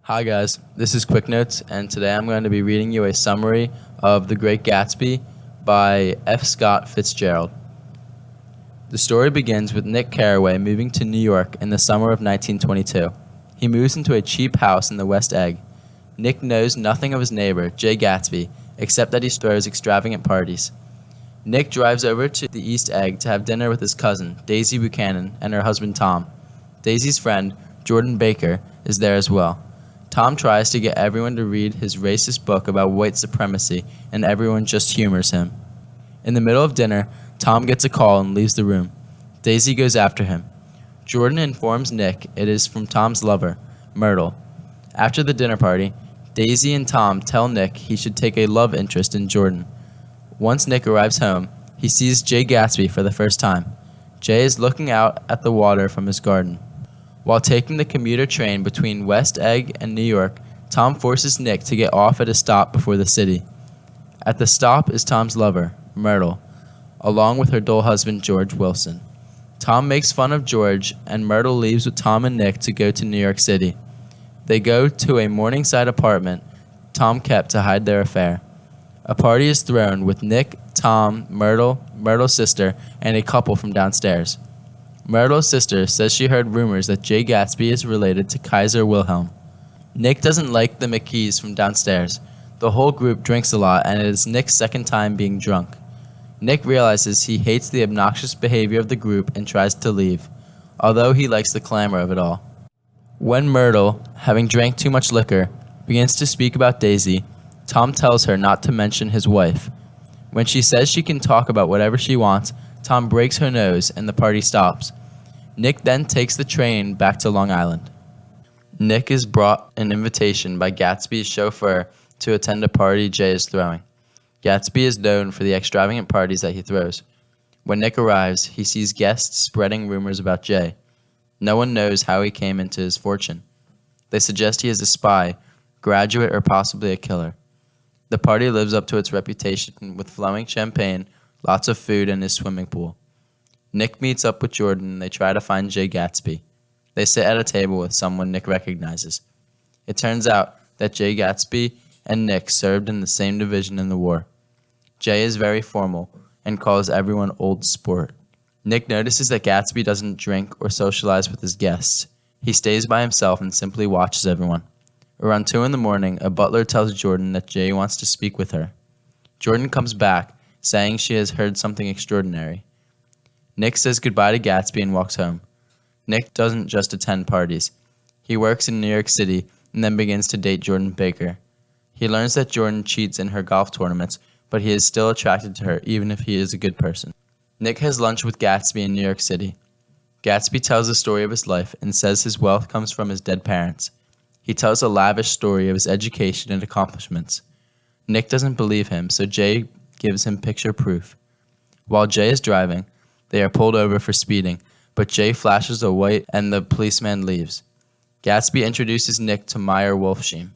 Hi guys, this is Quick Notes, and today I'm going to be reading you a summary of The Great Gatsby by F. Scott Fitzgerald. The story begins with Nick Carraway moving to New York in the summer of 1922. He moves into a cheap house in the West Egg. Nick knows nothing of his neighbor, Jay Gatsby, except that he throws extravagant parties. Nick drives over to the East Egg to have dinner with his cousin, Daisy Buchanan, and her husband Tom. Daisy's friend, Jordan Baker, is there as well. Tom tries to get everyone to read his racist book about white supremacy, and everyone just humors him. In the middle of dinner, Tom gets a call and leaves the room. Daisy goes after him. Jordan informs Nick it is from Tom's lover, Myrtle. After the dinner party, Daisy and Tom tell Nick he should take a love interest in Jordan. Once Nick arrives home, he sees Jay Gatsby for the first time. Jay is looking out at the water from his garden. While taking the commuter train between West Egg and New York, Tom forces Nick to get off at a stop before the city. At the stop is Tom's lover, Myrtle, along with her dull husband, George Wilson. Tom makes fun of George, and Myrtle leaves with Tom and Nick to go to New York City. They go to a Morningside apartment Tom kept to hide their affair. A party is thrown with Nick, Tom, Myrtle, Myrtle's sister, and a couple from downstairs. Myrtle's sister says she heard rumors that Jay Gatsby is related to Kaiser Wilhelm. Nick doesn't like the McKees from downstairs. The whole group drinks a lot, and it is Nick's second time being drunk. Nick realizes he hates the obnoxious behavior of the group and tries to leave, although he likes the clamor of it all. When Myrtle, having drank too much liquor, begins to speak about Daisy, Tom tells her not to mention his wife. When she says she can talk about whatever she wants, Tom breaks her nose and the party stops. Nick then takes the train back to Long Island. Nick is brought an invitation by Gatsby's chauffeur to attend a party Jay is throwing. Gatsby is known for the extravagant parties that he throws. When Nick arrives, he sees guests spreading rumors about Jay. No one knows how he came into his fortune. They suggest he is a spy, graduate, or possibly a killer. The party lives up to its reputation with flowing champagne, lots of food, and his swimming pool. Nick meets up with Jordan and they try to find Jay Gatsby. They sit at a table with someone Nick recognizes. It turns out that Jay Gatsby and Nick served in the same division in the war. Jay is very formal and calls everyone old sport. Nick notices that Gatsby doesn't drink or socialize with his guests. He stays by himself and simply watches everyone. Around 2 a.m, a butler tells Jordan that Jay wants to speak with her. Jordan comes back, saying she has heard something extraordinary. Nick says goodbye to Gatsby and walks home. Nick doesn't just attend parties. He works in New York City and then begins to date Jordan Baker. He learns that Jordan cheats in her golf tournaments, but he is still attracted to her even if he is a good person. Nick has lunch with Gatsby in New York City. Gatsby tells the story of his life and says his wealth comes from his dead parents. He tells a lavish story of his education and accomplishments. Nick doesn't believe him, so Jay gives him picture proof. While Jay is driving, they are pulled over for speeding, but Jay flashes a white and the policeman leaves. Gatsby introduces Nick to Meyer Wolfsheim.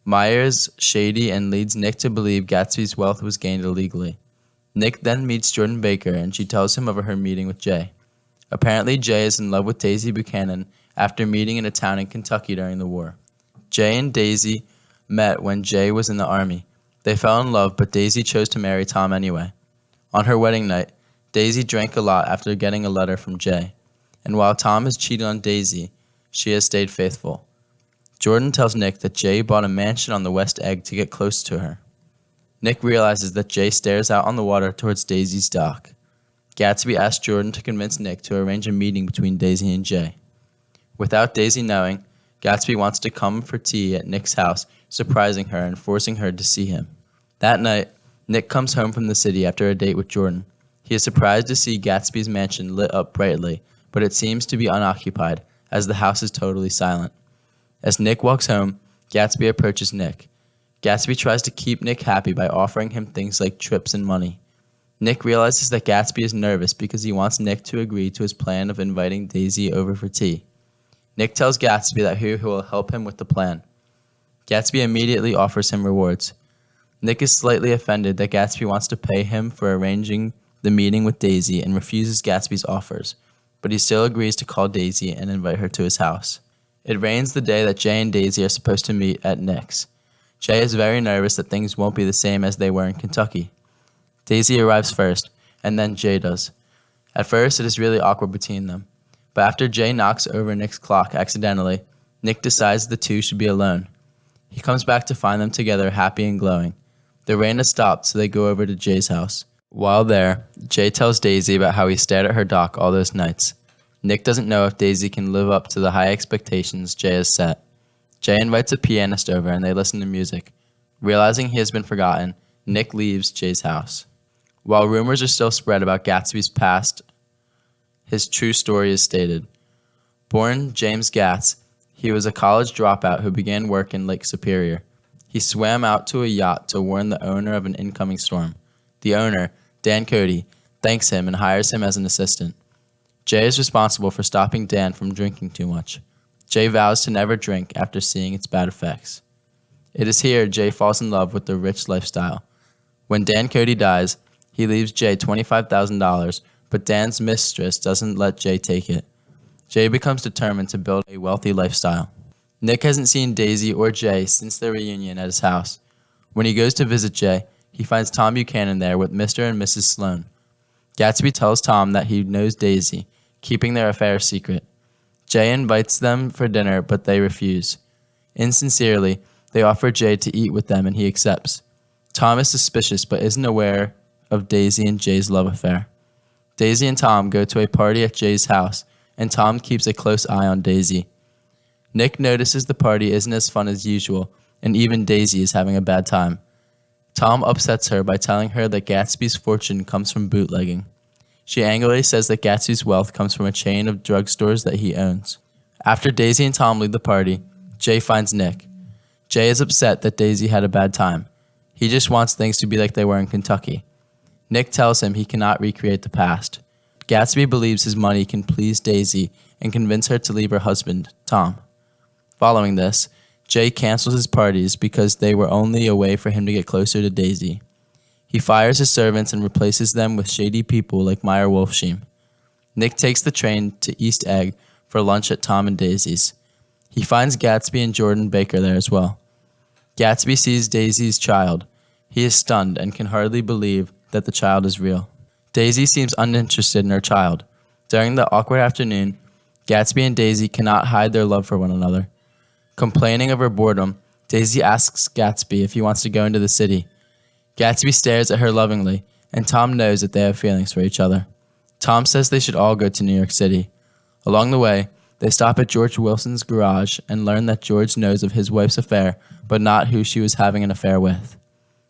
Meyer is shady and leads Nick to believe Gatsby's wealth was gained illegally. Nick then meets Jordan Baker and she tells him of her meeting with Jay. Apparently Jay is in love with Daisy Buchanan after meeting in a town in Kentucky during the war. Jay and Daisy met when Jay was in the army. They fell in love, but Daisy chose to marry Tom anyway. On her wedding night, Daisy drank a lot after getting a letter from Jay. And while Tom has cheated on Daisy, she has stayed faithful. Jordan tells Nick that Jay bought a mansion on the West Egg to get close to her. Nick realizes that Jay stares out on the water towards Daisy's dock. Gatsby asks Jordan to convince Nick to arrange a meeting between Daisy and Jay. Without Daisy knowing, Gatsby wants to come for tea at Nick's house, surprising her and forcing her to see him. That night, Nick comes home from the city after a date with Jordan. He is surprised to see Gatsby's mansion lit up brightly, but it seems to be unoccupied, as the house is totally silent. As Nick walks home, Gatsby approaches Nick. Gatsby tries to keep Nick happy by offering him things like trips and money. Nick realizes that Gatsby is nervous because he wants Nick to agree to his plan of inviting Daisy over for tea. Nick tells Gatsby that he will help him with the plan. Gatsby immediately offers him rewards. Nick is slightly offended that Gatsby wants to pay him for arranging the meeting with Daisy and refuses Gatsby's offers, but he still agrees to call Daisy and invite her to his house. It rains the day that Jay and Daisy are supposed to meet at Nick's. Jay is very nervous that things won't be the same as they were in Kentucky. Daisy arrives first, and then Jay does. At first, it is really awkward between them. But after Jay knocks over Nick's clock accidentally, Nick decides the two should be alone. He comes back to find them together, happy and glowing. The rain has stopped, so they go over to Jay's house. While there, Jay tells Daisy about how he stared at her dock all those nights. Nick doesn't know if Daisy can live up to the high expectations Jay has set. Jay invites a pianist over and they listen to music. Realizing he has been forgotten, Nick leaves Jay's house. While rumors are still spread about Gatsby's past, his true story is stated. Born James Gatz, he was a college dropout who began work in Lake Superior. He swam out to a yacht to warn the owner of an incoming storm. The owner, Dan Cody, thanks him and hires him as an assistant. Jay is responsible for stopping Dan from drinking too much. Jay vows to never drink after seeing its bad effects. It is here Jay falls in love with the rich lifestyle. When Dan Cody dies, he leaves Jay $25,000, but Dan's mistress doesn't let Jay take it. Jay becomes determined to build a wealthy lifestyle. Nick hasn't seen Daisy or Jay since their reunion at his house. When he goes to visit Jay, he finds Tom Buchanan there with Mr. and Mrs. Sloan. Gatsby tells Tom that he knows Daisy, keeping their affair secret. Jay invites them for dinner, but they refuse. Insincerely, they offer Jay to eat with them and he accepts. Tom is suspicious but isn't aware of Daisy and Jay's love affair. Daisy and Tom go to a party at Jay's house, and Tom keeps a close eye on Daisy. Nick notices the party isn't as fun as usual, and even Daisy is having a bad time. Tom upsets her by telling her that Gatsby's fortune comes from bootlegging. She angrily says that Gatsby's wealth comes from a chain of drugstores that he owns. After Daisy and Tom leave the party, Jay finds Nick. Jay is upset that Daisy had a bad time. He just wants things to be like they were in Kentucky. Nick tells him he cannot recreate the past. Gatsby believes his money can please Daisy and convince her to leave her husband, Tom. Following this, Jay cancels his parties because they were only a way for him to get closer to Daisy. He fires his servants and replaces them with shady people like Meyer Wolfsheim. Nick takes the train to East Egg for lunch at Tom and Daisy's. He finds Gatsby and Jordan Baker there as well. Gatsby sees Daisy's child. He is stunned and can hardly believe that the child is real. Daisy seems uninterested in her child. During the awkward afternoon, Gatsby and Daisy cannot hide their love for one another. Complaining of her boredom, Daisy asks Gatsby if he wants to go into the city. Gatsby stares at her lovingly, and Tom knows that they have feelings for each other. Tom says they should all go to New York City. Along the way, they stop at George Wilson's garage and learn that George knows of his wife's affair, but not who she was having an affair with.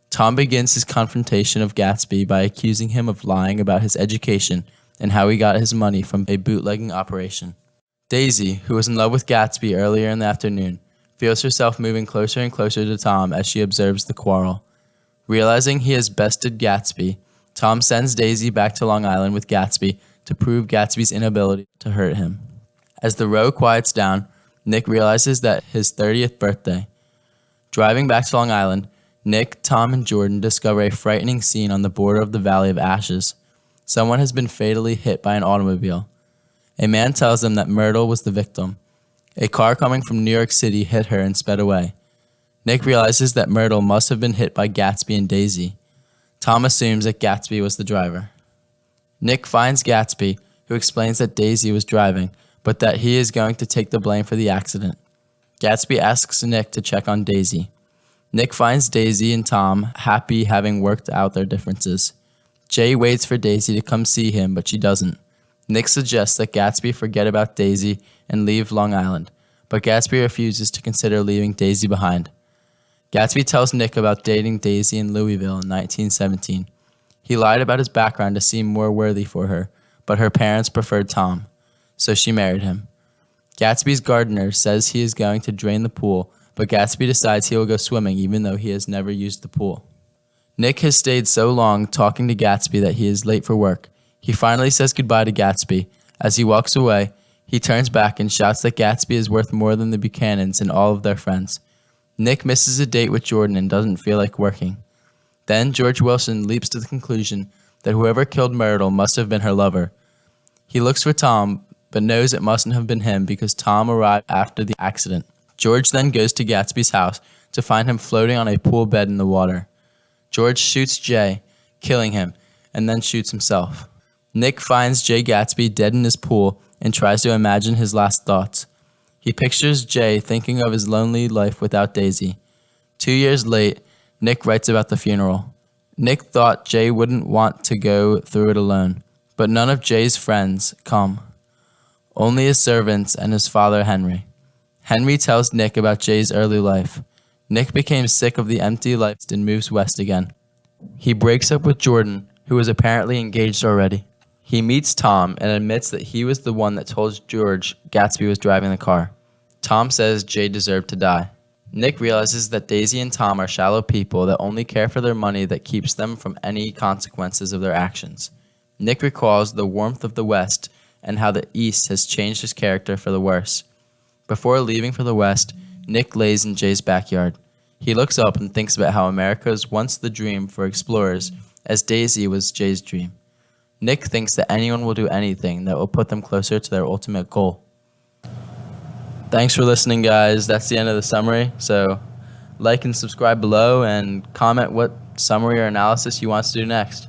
Tom begins his confrontation of Gatsby by accusing him of lying about his education and how he got his money from a bootlegging operation. Daisy, who was in love with Gatsby earlier in the afternoon, feels herself moving closer and closer to Tom as she observes the quarrel. Realizing he has bested Gatsby, Tom sends Daisy back to Long Island with Gatsby to prove Gatsby's inability to hurt him. As the row quiets down, Nick realizes that his 30th birthday. Driving back to Long Island, Nick, Tom, and Jordan discover a frightening scene on the border of the Valley of Ashes. Someone has been fatally hit by an automobile. A man tells them that Myrtle was the victim. A car coming from New York City hit her and sped away. Nick realizes that Myrtle must have been hit by Gatsby and Daisy. Tom assumes that Gatsby was the driver. Nick finds Gatsby, who explains that Daisy was driving, but that he is going to take the blame for the accident. Gatsby asks Nick to check on Daisy. Nick finds Daisy and Tom happy having worked out their differences. Jay waits for Daisy to come see him, but she doesn't. Nick suggests that Gatsby forget about Daisy and leave Long Island, but Gatsby refuses to consider leaving Daisy behind. Gatsby tells Nick about dating Daisy in Louisville in 1917. He lied about his background to seem more worthy for her, but her parents preferred Tom, so she married him. Gatsby's gardener says he is going to drain the pool, but Gatsby decides he will go swimming even though he has never used the pool. Nick has stayed so long talking to Gatsby that he is late for work. He finally says goodbye to Gatsby. As he walks away, he turns back and shouts that Gatsby is worth more than the Buchanans and all of their friends. Nick misses a date with Jordan and doesn't feel like working. Then George Wilson leaps to the conclusion that whoever killed Myrtle must have been her lover. He looks for Tom, but knows it mustn't have been him because Tom arrived after the accident. George then goes to Gatsby's house to find him floating on a pool bed in the water. George shoots Jay, killing him, and then shoots himself. Nick finds Jay Gatsby dead in his pool and tries to imagine his last thoughts. He pictures Jay thinking of his lonely life without Daisy. 2 years late, Nick writes about the funeral. Nick thought Jay wouldn't want to go through it alone, but none of Jay's friends come. Only his servants and his father Henry. Henry tells Nick about Jay's early life. Nick became sick of the empty life and moves west again. He breaks up with Jordan, who was apparently engaged already. He meets Tom and admits that he was the one that told George Gatsby was driving the car. Tom says Jay deserved to die. Nick realizes that Daisy and Tom are shallow people that only care for their money that keeps them from any consequences of their actions. Nick recalls the warmth of the West and how the East has changed his character for the worse. Before leaving for the West, Nick lays in Jay's backyard. He looks up and thinks about how America was once the dream for explorers, as Daisy was Jay's dream. Nick thinks that anyone will do anything that will put them closer to their ultimate goal. Thanks for listening, guys. That's the end of the summary. So like and subscribe below and comment what summary or analysis you want us to do next.